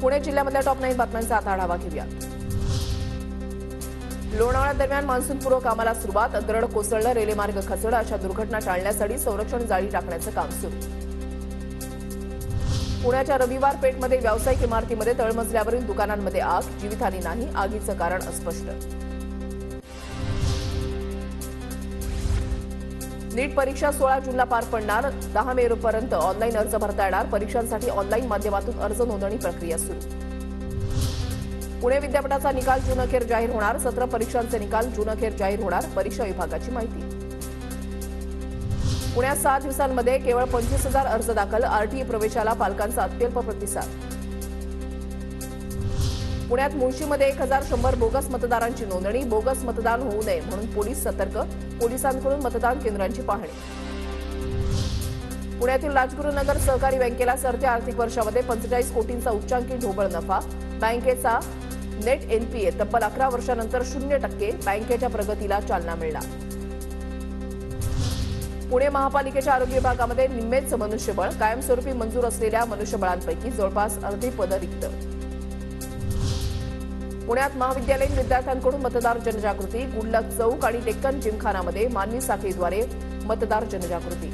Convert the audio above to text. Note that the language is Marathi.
पुणे जिल्ह्यामधल्या टॉप 9 बातम्यांचा आता आढावा घेऊया। लोणावळा दरम्यान मान्सूनपूर्व कामाला सुरुवात। दरड कोसळलं, रेल्वेमार्ग खचलं अशा दुर्घटना टाळण्यासाठी संरक्षण जाळी टाकण्याचं काम सुरू। पुण्याच्या रविवार पेठमध्ये व्यावसायिक इमारतीमध्ये तळमजल्यावरील दुकानांमध्ये आग, जीवितहानी नाही, आगीचं कारण अस्पष्ट। नीट परीक्षा 16 जूनला पार पडणार। 10 मेपर्यंत ऑनलाईन अर्ज भरता येणार। परीक्षांसाठी ऑनलाईन माध्यमातून अर्ज नोंदणी प्रक्रिया सुरू। पुणे विद्यापीठाचा निकाल जून अखेर जाहीर होणार। 17 परीक्षांचे निकाल जून अखेर जाहीर होणार, परीक्षा विभागाची माहिती। पुण्यात 6 दिवसांमध्ये केवळ 25,000 अर्ज दाखल। आरटीई प्रवेशाला पालकांचा अत्यल्प प्रतिसाद। पुण्यात मुळशीमध्ये 1100 बोगस मतदारांची नोंदणी। बोगस मतदान होऊ नये म्हणून पोलीस सतर्क। पोलिसांकडून मतदान केंद्रांची पाहणी। पुण्यातील राजगुरुनगर सहकारी बँकेला सरत्या आर्थिक वर्षामध्ये 45 कोटींचा उच्चांकी ढोबळ नफा। बँकेचा नेट एनपीए तब्बल 11 वर्षांनंतर 0%। बँकेच्या प्रगतीला चालना मिळणार। पुणे महापालिकेच्या आरोग्य विभागामध्ये निम्मेच मनुष्यबळ। कायमस्वरूपी मंजूर असलेल्या मनुष्यबळांपैकी जवळपास अर्धी पदं रिक्त। पुण्यात महाविद्यालयीन विद्यार्थ्यांकडून मतदार जनजागृती। गुडलक चौक आणि डेक्कन जिमखानामध्ये मानवी साखळीद्वारे मतदार जनजागृती।